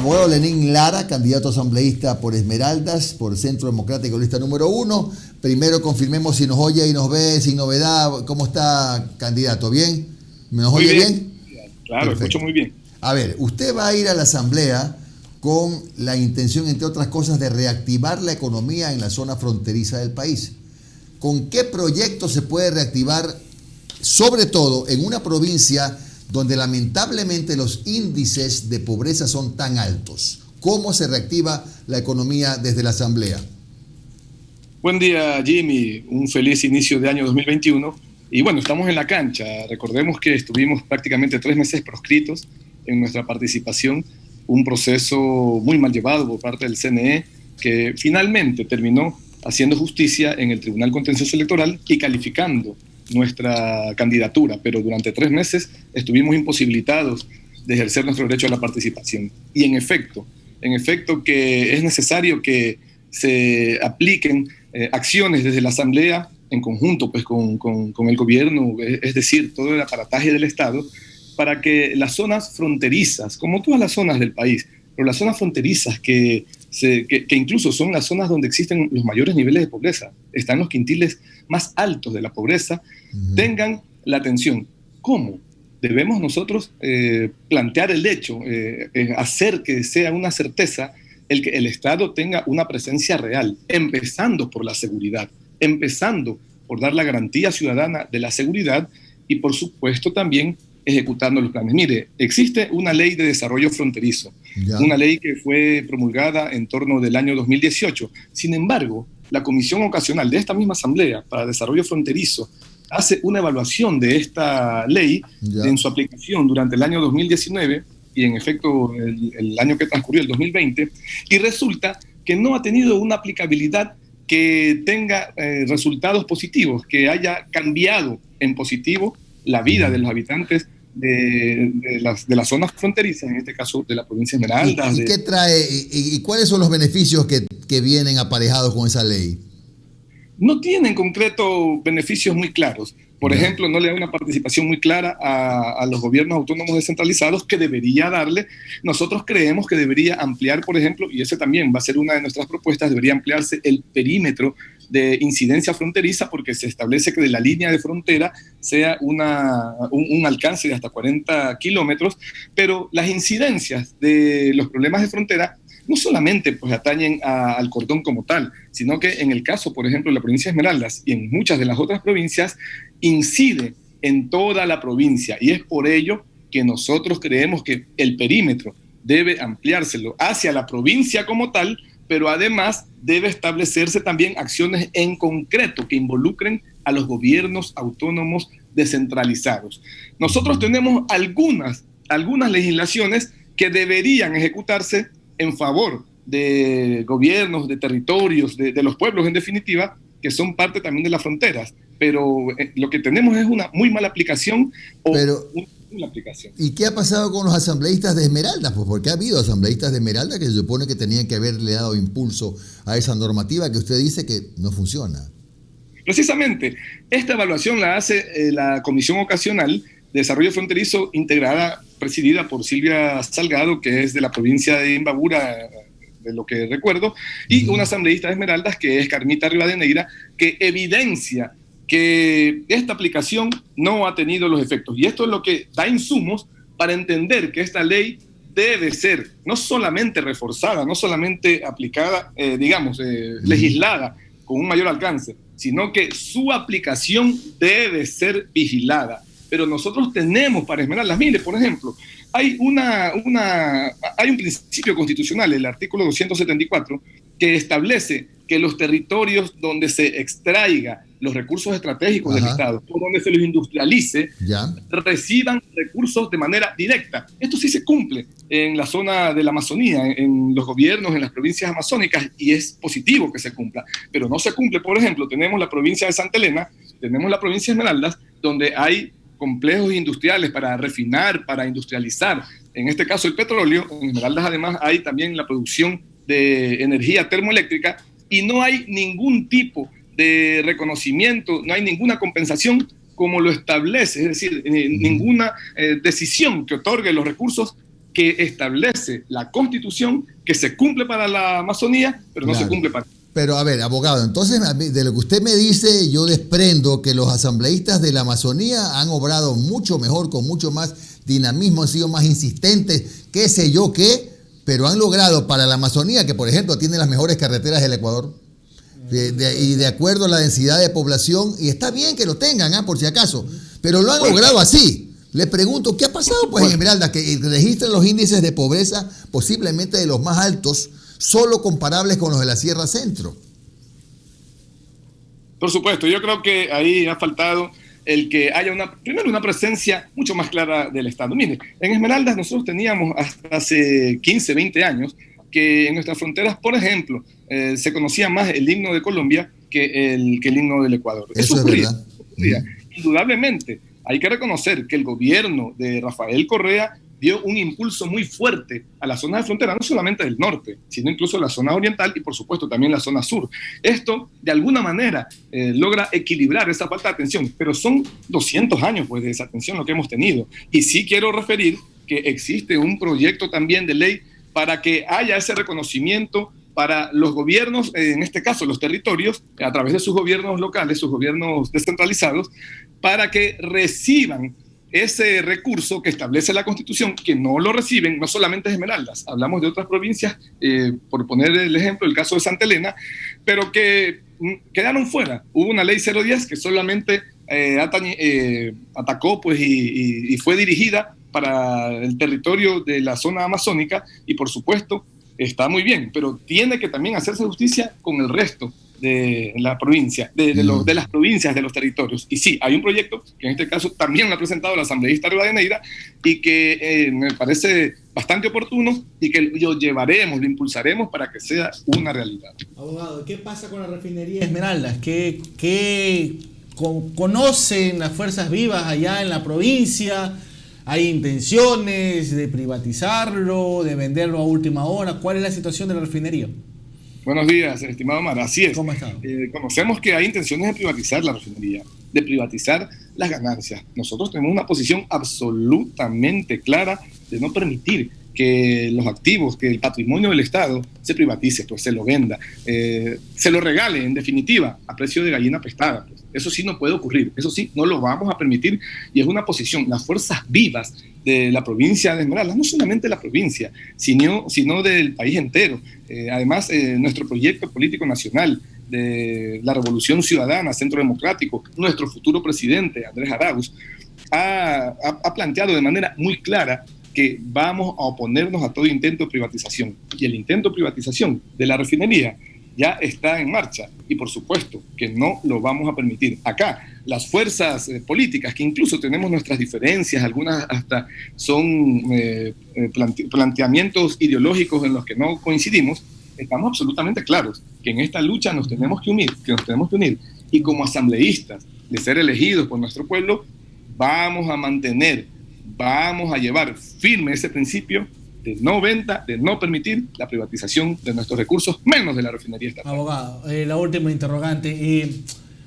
Abogado Lenín Lara, candidato asambleísta por Esmeraldas, por Centro Democrático, lista número 1. Primero confirmemos si nos oye y nos ve sin novedad. ¿Cómo está, candidato? ¿Bien? ¿Me nos oye bien? Claro, perfecto. Escucho muy bien. A ver, usted va a ir a la asamblea con la intención, entre otras cosas, de reactivar la economía en la zona fronteriza del país. ¿Con qué proyecto se puede reactivar, sobre todo en una provincia donde lamentablemente los índices de pobreza son tan altos? ¿Cómo se reactiva la economía desde la asamblea? Buen día, Jimmy. Un feliz inicio de año 2021. Y bueno, estamos en la cancha. Recordemos que estuvimos prácticamente 3 meses proscritos en nuestra participación. Un proceso muy mal llevado por parte del CNE, que finalmente terminó haciendo justicia en el Tribunal Contencioso Electoral y calificando nuestra candidatura, pero durante 3 meses estuvimos imposibilitados de ejercer nuestro derecho a la participación. Y en efecto que es necesario que se apliquen acciones desde la Asamblea en conjunto pues, con el gobierno, es decir, todo el aparataje del Estado, para que las zonas fronterizas, como todas las zonas del país, pero las zonas fronterizas que incluso son las zonas donde existen los mayores niveles de pobreza, están los quintiles más altos de la pobreza, tengan la atención. ¿Cómo? Debemos nosotros plantear el hecho, hacer que sea una certeza el que el Estado tenga una presencia real, empezando por la seguridad, empezando por dar la garantía ciudadana de la seguridad y, por supuesto, también ejecutando los planes. Mire, existe una ley de desarrollo fronterizo, una ley que fue promulgada en torno del año 2018. Sin embargo, la Comisión Ocasional de esta misma Asamblea para Desarrollo Fronterizo hace una evaluación de esta ley en su aplicación durante el año 2019 y en efecto el año que transcurrió, el 2020, y resulta que no ha tenido una aplicabilidad que tenga resultados positivos, que haya cambiado en positivo la vida de los habitantes de las zonas fronterizas, en este caso de la provincia de Esmeraldas. ¿Y qué trae y cuáles son los beneficios que vienen aparejados con esa ley? No tiene en concreto beneficios muy claros. Por ejemplo, no le da una participación muy clara a los gobiernos autónomos descentralizados que debería darle. Nosotros creemos que debería ampliar, por ejemplo, y ese también va a ser una de nuestras propuestas, debería ampliarse el perímetro de incidencia fronteriza, porque se establece que de la línea de frontera sea un alcance de hasta 40 kilómetros, pero las incidencias de los problemas de frontera no solamente pues, atañen al cordón como tal, sino que en el caso, por ejemplo, de la provincia de Esmeraldas y en muchas de las otras provincias, incide en toda la provincia. Y es por ello que nosotros creemos que el perímetro debe ampliárselo hacia la provincia como tal, pero además debe establecerse también acciones en concreto que involucren a los gobiernos autónomos descentralizados. Nosotros tenemos algunas legislaciones que deberían ejecutarse en favor de gobiernos, de territorios, de los pueblos en definitiva, que son parte también de las fronteras. Pero lo que tenemos es una muy mala aplicación una aplicación. ¿Y qué ha pasado con los asambleístas de Esmeraldas? Pues porque ha habido asambleístas de Esmeraldas que se supone que tenían que haberle dado impulso a esa normativa que usted dice que no funciona. Precisamente, esta evaluación la hace la Comisión Ocasional de Desarrollo Fronterizo, presidida por Silvia Salgado, que es de la provincia de Imbabura, de lo que recuerdo, y una asambleísta de Esmeraldas, que es Carmita Rivadeneira, que evidencia que esta aplicación no ha tenido los efectos. Y esto es lo que da insumos para entender que esta ley debe ser no solamente reforzada, no solamente aplicada, legislada con un mayor alcance, sino que su aplicación debe ser vigilada. Pero nosotros tenemos para Esmeraldas, mire, por ejemplo, hay un principio constitucional, el artículo 274, que establece que los territorios donde se extraiga los recursos estratégicos del Estado, o donde se los industrialice, reciban recursos de manera directa. Esto sí se cumple en la zona de la Amazonía, en los gobiernos, en las provincias amazónicas, y es positivo que se cumpla. Pero no se cumple, por ejemplo, tenemos la provincia de Santa Elena, tenemos la provincia de Esmeraldas, donde hay complejos industriales para refinar, para industrializar, en este caso el petróleo. En Esmeraldas además hay también la producción de energía termoeléctrica y no hay ningún tipo de reconocimiento, no hay ninguna compensación como lo establece, es decir, ninguna decisión que otorgue los recursos que establece la Constitución, que se cumple para la Amazonía, pero no se cumple para... Pero a ver, abogado, entonces de lo que usted me dice, yo desprendo que los asambleístas de la Amazonía han obrado mucho mejor, con mucho más dinamismo, han sido más insistentes, qué sé yo qué, pero han logrado para la Amazonía, que por ejemplo tiene las mejores carreteras del Ecuador, y de acuerdo a la densidad de población, y está bien que lo tengan, por si acaso, pero lo han logrado así. Le pregunto, ¿qué ha pasado pues en Esmeraldas? Que registran los índices de pobreza posiblemente de los más altos, solo comparables con los de la Sierra Centro. Por supuesto, yo creo que ahí ha faltado el que haya primero una presencia mucho más clara del Estado. Mire, en Esmeraldas nosotros teníamos hasta hace 15, 20 años que en nuestras fronteras, por ejemplo, se conocía más el himno de Colombia que el himno del Ecuador. Eso es verdad. Indudablemente, hay que reconocer que el gobierno de Rafael Correa dio un impulso muy fuerte a la zona de frontera, no solamente del norte, sino incluso la zona oriental y por supuesto también la zona sur. Esto, de alguna manera, logra equilibrar esa falta de atención, pero son 200 años pues, de esa atención lo que hemos tenido. Y sí quiero referir que existe un proyecto también de ley para que haya ese reconocimiento para los gobiernos, en este caso los territorios, a través de sus gobiernos locales, sus gobiernos descentralizados, para que reciban ese recurso que establece la Constitución, que no lo reciben, no solamente Esmeraldas, hablamos de otras provincias, por poner el ejemplo, el caso de Santa Elena, pero que quedaron fuera. Hubo una ley 010 que solamente atacó pues, y fue dirigida para el territorio de la zona amazónica y por supuesto está muy bien, pero tiene que también hacerse justicia con el resto de la provincia, de las provincias, de los territorios. Y sí, hay un proyecto que en este caso también lo ha presentado la asambleísta Rivadeneira y que me parece bastante oportuno y que lo llevaremos, lo impulsaremos para que sea una realidad. Abogado, ¿qué pasa con la refinería Esmeraldas? ¿Qué conocen las fuerzas vivas allá en la provincia? ¿Hay intenciones de privatizarlo, de venderlo a última hora? ¿Cuál es la situación de la refinería? Buenos días, estimado Omar. Así es. ¿Cómo está? Conocemos que hay intenciones de privatizar la refinería, de privatizar las ganancias. Nosotros tenemos una posición absolutamente clara de no permitir que los activos, que el patrimonio del Estado se privatice, pues se lo venda, se lo regale, en definitiva, a precio de gallina pestada. Pues. Eso sí no puede ocurrir, eso sí, no lo vamos a permitir y es una posición, las fuerzas vivas de la provincia de Esmeraldas, no solamente de la provincia, sino del país entero. Además, nuestro proyecto político nacional de la Revolución Ciudadana, Centro Democrático, nuestro futuro presidente, Andrés Arauz, ha planteado de manera muy clara que vamos a oponernos a todo intento de privatización. Y el intento de privatización de la refinería ya está en marcha y por supuesto que no lo vamos a permitir. Acá las fuerzas políticas, que incluso tenemos nuestras diferencias, algunas hasta son planteamientos ideológicos en los que no coincidimos, estamos absolutamente claros que en esta lucha nos tenemos que unir, y como asambleístas de ser elegidos por nuestro pueblo, vamos a llevar firme ese principio de no venta, de no permitir la privatización de nuestros recursos, menos de la refinería estatal. Abogado, la última interrogante.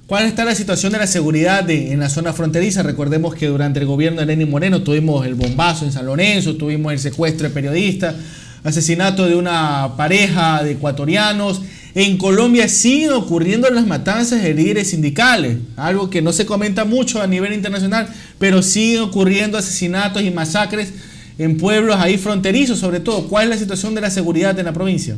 ¿Cuál está la situación de la seguridad en la zona fronteriza? Recordemos que durante el gobierno de Lenín Moreno tuvimos el bombazo en San Lorenzo, tuvimos el secuestro de periodistas, asesinato de una pareja de ecuatorianos. En Colombia siguen ocurriendo las matanzas de líderes sindicales, algo que no se comenta mucho a nivel internacional, pero siguen ocurriendo asesinatos y masacres en pueblos ahí fronterizos, sobre todo. ¿Cuál es la situación de la seguridad en la provincia?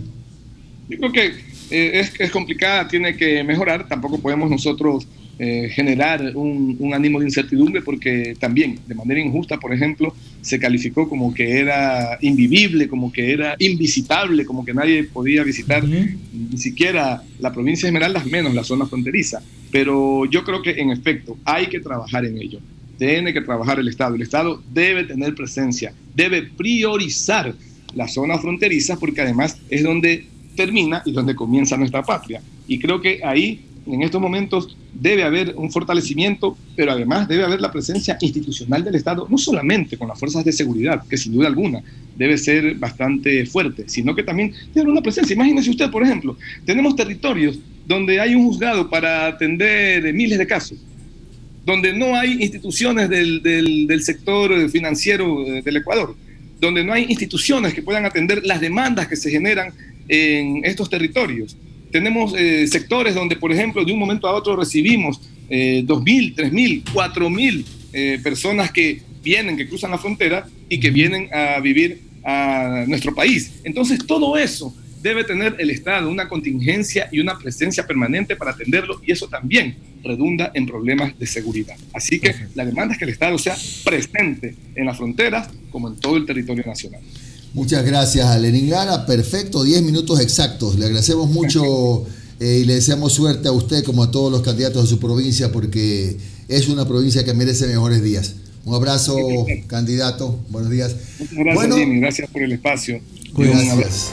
Yo creo que es complicada, tiene que mejorar. Tampoco podemos nosotros generar un ánimo de incertidumbre porque también, de manera injusta, por ejemplo, se calificó como que era invivible, como que era invisitable, como que nadie podía visitar ni siquiera la provincia de Esmeraldas, menos la zona fronteriza. Pero yo creo que, en efecto, hay que trabajar en ello. Tiene que trabajar el Estado. El Estado debe tener presencia, debe priorizar las zonas fronterizas porque además es donde termina y donde comienza nuestra patria. Y creo que ahí, en estos momentos, debe haber un fortalecimiento, pero además debe haber la presencia institucional del Estado, no solamente con las fuerzas de seguridad, que sin duda alguna debe ser bastante fuerte, sino que también debe haber una presencia. Imagínese usted, por ejemplo, tenemos territorios donde hay un juzgado para atender miles de casos, donde no hay instituciones del sector financiero del Ecuador, donde no hay instituciones que puedan atender las demandas que se generan en estos territorios. Tenemos sectores donde, por ejemplo, de un momento a otro recibimos 2.000, 3.000, 4.000 personas que vienen, que cruzan la frontera y que vienen a vivir a nuestro país. Entonces, todo eso debe tener el Estado, una contingencia y una presencia permanente para atenderlo, y eso también redunda en problemas de seguridad. Así que la demanda es que el Estado sea presente en las fronteras como en todo el territorio nacional. Muchas gracias a Lenín Lara, perfecto, 10 minutos exactos. Le agradecemos mucho y le deseamos suerte a usted como a todos los candidatos de su provincia, porque es una provincia que merece mejores días. Un abrazo, candidato, buenos días. Muchas gracias, Jimmy, gracias por el espacio. Gracias.